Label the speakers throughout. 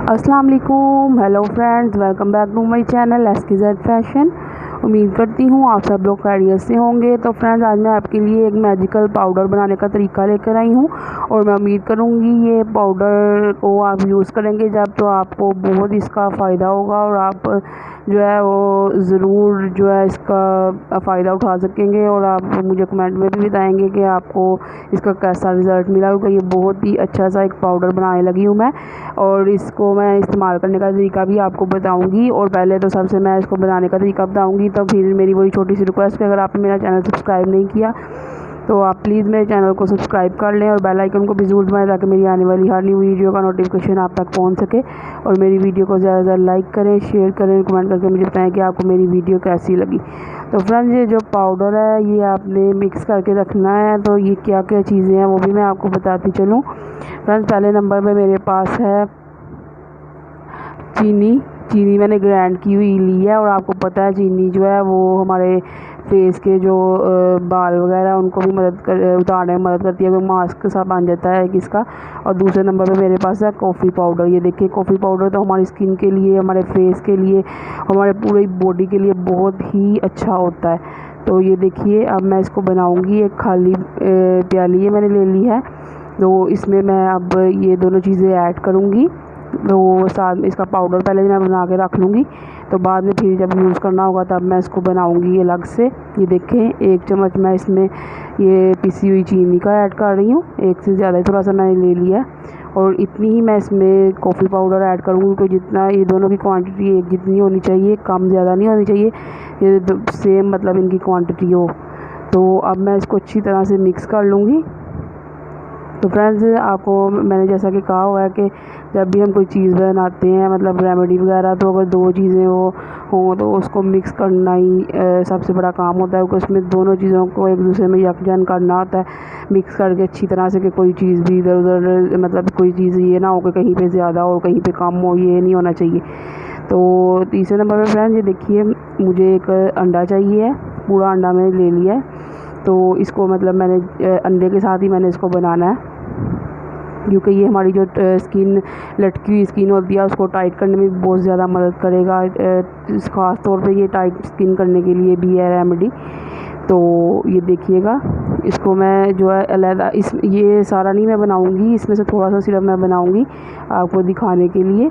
Speaker 1: अस्सलाम वालेकुम, hello friends, welcome back to my channel SKZ fashion. उम्मीद करती हूँ आप सब लोग खैरियत से होंगे। तो फ्रेंड्स, आज मैं आपके लिए एक मैजिकल पाउडर बनाने का तरीका लेकर आई हूँ और मैं उम्मीद करूँगी ये पाउडर को आप यूज़ करेंगे जब तो आपको बहुत इसका फ़ायदा होगा और आप जो है वो ज़रूर जो है इसका फ़ायदा उठा सकेंगे। और आप मुझे कमेंट में भी बताएंगे कि आपको इसका कैसा रिज़ल्ट मिला, क्योंकि ये बहुत ही अच्छा सा एक पाउडर बनाने लगी हूँ मैं और इसको मैं इस्तेमाल करने का तरीका भी आपको बताऊंगी। और पहले तो सबसे मैं इसको बनाने का तरीका बताऊंगी, तो फिर मेरी वही छोटी सी रिक्वेस्ट है, अगर आपने मेरा चैनल सब्सक्राइब नहीं किया तो आप प्लीज़ मेरे चैनल को सब्सक्राइब कर लें और बेल आइकन को भी ज़रूर दबाएं ताकि मेरी आने वाली हर न्यू वीडियो का नोटिफिकेशन आप तक पहुंच सके। और मेरी वीडियो को ज़्यादा से ज़्यादा लाइक करें, शेयर करें, कमेंट करके मुझे बताएं कि आपको मेरी वीडियो कैसी लगी। तो फ्रेंड्स, ये जो पाउडर है ये आपने मिक्स करके रखना है। तो ये क्या क्या चीज़ें हैं वो भी मैं आपको बताती चलूँ। फ्रेंड्स, पहले नंबर पर मेरे पास है चीनी मैंने ग्राइंड की हुई ली है। और आपको पता है चीनी जो है वो हमारे फेस के जो बाल वगैरह उनको भी उतारने में मदद करती है, कोई मास्क सा बन जाता है किसका। और दूसरे नंबर पे मेरे पास है कॉफ़ी पाउडर। ये देखिए, कॉफ़ी पाउडर तो हमारी स्किन के लिए, हमारे फेस के लिए, हमारे पूरी बॉडी के लिए बहुत ही अच्छा होता है। तो ये देखिए, अब मैं इसको बनाऊँगी। एक खाली प्याली ये मैंने ले ली है, तो इसमें मैं अब ये दोनों चीज़ें ऐड करूँगी। तो साथ में इसका पाउडर पहले मैं बना के रख लूँगी, तो बाद में फिर जब यूज़ करना होगा तब मैं इसको बनाऊँगी अलग से। ये देखें, 1 चम्मच मैं इसमें ये पिसी हुई चीनी का ऐड कर रही हूँ। एक से ज़्यादा थोड़ा सा मैंने ले लिया है और इतनी ही मैं इसमें कॉफ़ी पाउडर ऐड करूँगी। तो जितना ये दोनों की क्वांटिटी एक जितनी होनी चाहिए, कम ज़्यादा नहीं होनी चाहिए, ये सेम मतलब इनकी क्वांटिटी हो। तो अब मैं इसको अच्छी तरह से मिक्स कर लूँगी। तो फ्रेंड्स, आपको मैंने जैसा कि कहा हुआ है कि जब भी हम कोई चीज़ बनाते हैं, मतलब रेमेडी वगैरह, तो अगर 2 चीज़ें वो हों तो उसको मिक्स करना ही सबसे बड़ा काम होता है, क्योंकि उसमें दोनों चीज़ों को एक दूसरे में यकजन करना होता है, मिक्स करके अच्छी तरह से कि कोई चीज़ भी इधर उधर, मतलब कोई चीज़ ये ना हो कि कहीं पे ज़्यादा और कहीं पे कम हो, ये नहीं होना चाहिए। तो तीसरे नंबर पर फ्रेंड्स, ये देखिए, मुझे एक अंडा चाहिए, पूरा अंडा मैंने ले लिया है। तो इसको मतलब मैंने अंडे के साथ ही मैंने इसको बनाना है, क्योंकि ये हमारी जो स्किन, लटकी हुई स्किन होती है, उसको टाइट करने में बहुत ज़्यादा मदद करेगा। ख़ास तौर पे ये टाइट स्किन करने के लिए भी है रेमेडी। तो ये देखिएगा, इसको मैं जो है अलग ये सारा नहीं मैं बनाऊंगी, इसमें से थोड़ा सा सिर्फ मैं बनाऊंगी आपको दिखाने के लिए।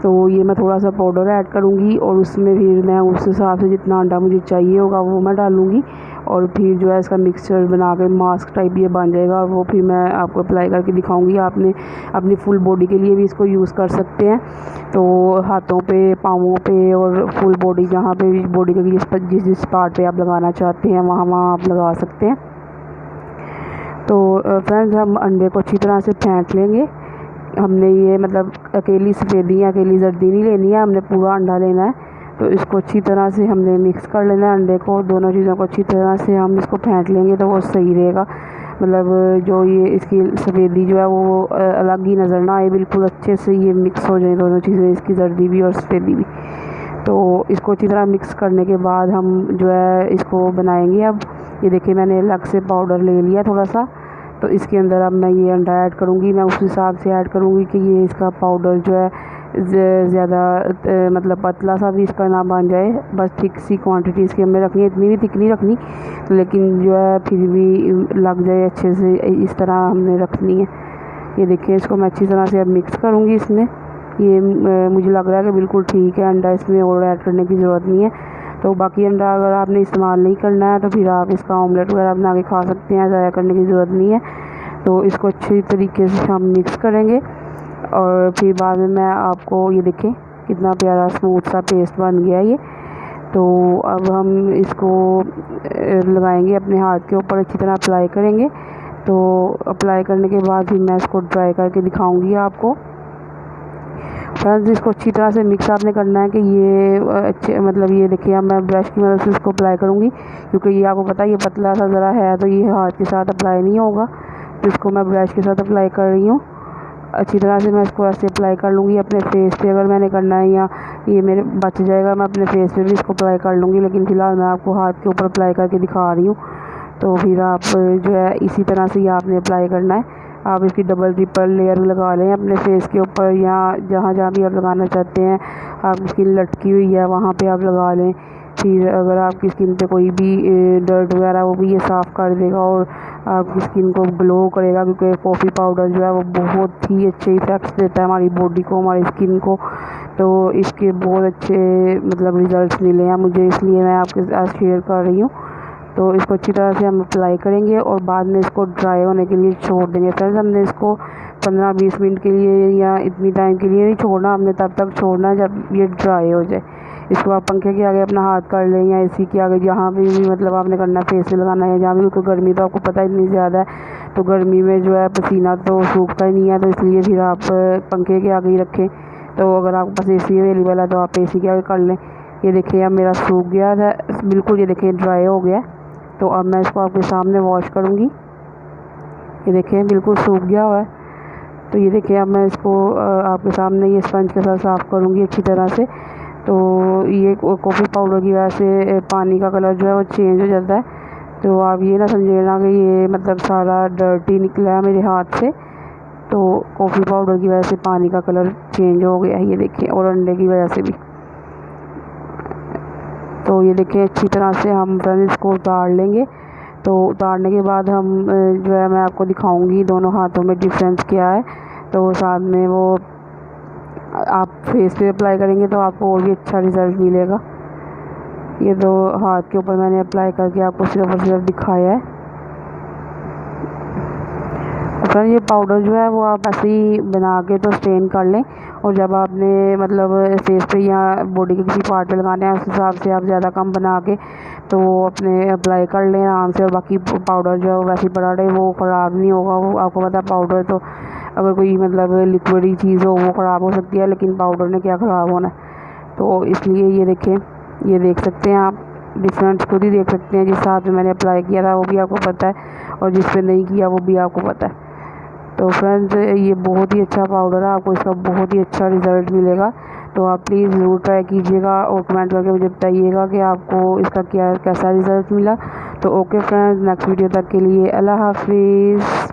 Speaker 1: तो ये मैं थोड़ा सा पाउडर ऐड करूँगी और उसमें फिर मैं उस हिसाब से जितना अंडा मुझे चाहिए होगा वो मैं डालूँगी। और फिर जो है इसका मिक्सचर बना के मास्क टाइप ये बन जाएगा और वो फिर मैं आपको अप्लाई करके दिखाऊंगी। आपने अपनी फुल बॉडी के लिए भी इसको यूज़ कर सकते हैं, तो हाथों पे, पाँवों पे और फुल बॉडी, जहाँ पे भी बॉडी के जिस पार्ट पे आप लगाना चाहते हैं वहाँ आप लगा सकते हैं। तो फ्रेंड्स, हम अंडे को अच्छी तरह से फेंट लेंगे। हमने ये मतलब अकेली सफ़ेदी या अकेली जर्दी नहीं लेनी है, हमने पूरा अंडा लेना है। तो इसको अच्छी तरह से हमने मिक्स कर लेना है, अंडे को, दोनों चीज़ों को अच्छी तरह से हम इसको फेंट लेंगे तो वो सही रहेगा। मतलब जो ये इसकी सफ़ेदी जो है वो अलग ही नज़र ना आए, बिल्कुल अच्छे से ये मिक्स हो जाए दोनों चीज़ें, इसकी जर्दी भी और सफ़ेदी भी। तो इसको अच्छी तरह मिक्स करने के बाद हम जो है इसको बनाएंगे। अब ये देखिए, मैंने अलग से पाउडर ले लिया थोड़ा सा, तो इसके अंदर अब मैं ये अंडा ऐड करूँगी। मैं उस हिसाब से ऐड करूँगी कि ये इसका पाउडर जो है ज़्यादा मतलब पतला सा भी इसका ना बन जाए, बस ठीक सी क्वांटिटी इसकी हमें रखनी है, इतनी भी थिक नहीं रखनी, लेकिन जो है फिर भी लग जाए अच्छे से, इस तरह हमने रखनी है। ये देखिए, इसको मैं अच्छी तरह से अब मिक्स करूँगी इसमें। ये मुझे लग रहा है कि बिल्कुल ठीक है अंडा, इसमें और ऐड करने की ज़रूरत नहीं है। तो बाकी अंडा अगर आपने इस्तेमाल नहीं करना है तो फिर आप इसका ऑमलेट वगैरह बना के खा सकते हैं, ज़ाया करने की ज़रूरत नहीं है। तो इसको अच्छी तरीके से हम मिक्स करेंगे और फिर बाद में मैं आपको, ये देखें कितना प्यारा स्मूथ सा पेस्ट बन गया ये। तो अब हम इसको लगाएंगे अपने हाथ के ऊपर, अच्छी तरह अप्लाई करेंगे। तो अप्लाई करने के बाद फिर मैं इसको ड्राई करके दिखाऊंगी आपको। फ्रेंड्स, इसको अच्छी तरह से मिक्स आपने करना है कि ये अच्छे, मतलब ये देखिए, अब मैं ब्रश की मदद से इसको अप्लाई करूँगी, क्योंकि ये आपको पता है ये पतला सा ज़रा है, तो ये हाथ के साथ अप्लाई नहीं होगा। तो इसको मैं ब्रश के साथ अप्लाई कर रही हूँ। अच्छी तरह से मैं इसको ऐसे अप्लाई कर लूँगी अपने फेस पे, अगर मैंने करना है, या ये मेरे बच जाएगा मैं अपने फेस पे भी इसको अप्लाई कर लूँगी, लेकिन फ़िलहाल मैं आपको हाथ के ऊपर अप्लाई करके दिखा रही हूँ। तो फिर आप जो है इसी तरह से ये आपने अप्लाई करना है। आप इसकी डबल ट्रिपल लेयर लगा लें अपने फेस के ऊपर, या जहाँ जहाँ भी आप लगाना चाहते हैं। आपकी स्किन लटकी हुई है वहाँ पे आप लगा लें। फिर अगर आपकी स्किन पे कोई भी डर्ट वगैरह वो भी ये साफ़ कर देगा और आपकी स्किन को ग्लो करेगा, क्योंकि कॉफ़ी पाउडर जो है वो बहुत ही अच्छे इफ़ेक्ट्स देता है हमारी बॉडी को, हमारी स्किन को। तो इसके बहुत अच्छे मतलब रिज़ल्ट्स मिले हैं मुझे, इसलिए मैं आपके साथ शेयर कर रही हूँ। तो इसको अच्छी तरह से हम अप्लाई करेंगे और बाद में इसको ड्राई होने के लिए छोड़ देंगे। फ्रेंड्स, हमने इसको 15-20 मिनट के लिए या इतनी टाइम के लिए नहीं छोड़ना, हमने तब तक छोड़ना जब ये ड्राई हो जाए। इसको आप पंखे के आगे अपना हाथ कर लें या एसी के आगे, जहाँ पे भी मतलब आपने करना है, फेस पे लगाना है जहाँ भी, क्योंकि गर्मी तो आपको पता है इतनी ज़्यादा है, तो गर्मी में जो है पसीना तो सूखता ही नहीं है, तो इसलिए फिर आप पंखे के आगे ही रखें। तो अगर आपके पास एसी अवेलेबल है तो आप एसी के आगे कर लें। ये देखिए अब मेरा सूख गया था बिल्कुल, ये देखिए ड्राई हो गया। तो अब मैं इसको आपके सामने वॉश करूँगी। ये देखिए बिल्कुल सूख गया हुआ है। तो ये देखिए अब मैं इसको आपके सामने ये स्पंज के साथ साफ़ करूँगी अच्छी तरह से। तो ये कॉफ़ी पाउडर की वजह से पानी का कलर जो है वो चेंज हो जाता है। तो आप ये ना समझिएगा कि ये मतलब सारा डर्टी निकला है मेरे हाथ से, तो कॉफ़ी पाउडर की वजह से पानी का कलर चेंज हो गया है, ये देखिए, और अंडे की वजह से भी। तो ये देखिए अच्छी तरह से हम फ्रेंड्स इसको उतार लेंगे। तो उतारने के बाद हम जो है मैं आपको दिखाऊंगी दोनों हाथों में डिफरेंस क्या है। तो साथ में वो आप फेस पे अप्लाई करेंगे तो आपको और भी अच्छा रिज़ल्ट मिलेगा। ये दो हाथ के ऊपर मैंने अप्लाई करके आपको सिर्फ और सिर्फ दिखाया है। फ्रेंड्स, ये पाउडर जो है वो आप ऐसे ही बना के तो स्टेन कर लें, और जब आपने मतलब फेस पे या बॉडी के किसी पार्ट पे लगाना है उस हिसाब से आप ज़्यादा कम बना के तो अपने अप्लाई कर लें आराम से। और बाकी पाउडर जो है वो वैसे ही पड़ा रहे, वो ख़राब नहीं होगा। वो आपको पता है पाउडर तो अगर कोई मतलब लिक्विडी चीज़ हो वो ख़राब हो सकती है, लेकिन पाउडर ने क्या ख़राब होना है। तो इसलिए ये देखें, ये देख सकते हैं आप डिफरेंस खुद ही देख सकते हैं। जिस हाथ में मैंने अप्लाई किया था वो भी आपको पता है, और जिस पे नहीं किया वो भी आपको पता है। तो फ्रेंड्स, ये बहुत ही अच्छा पाउडर है, आपको इसका बहुत ही अच्छा रिज़ल्ट मिलेगा। तो आप प्लीज़ ज़रूर ट्राई कीजिएगा और कमेंट करके मुझे बताइएगा कि आपको इसका कैसा रिज़ल्ट मिला। तो ओके फ्रेंड्स, नेक्स्ट वीडियो तक के लिए अल्लाह हाफिज़।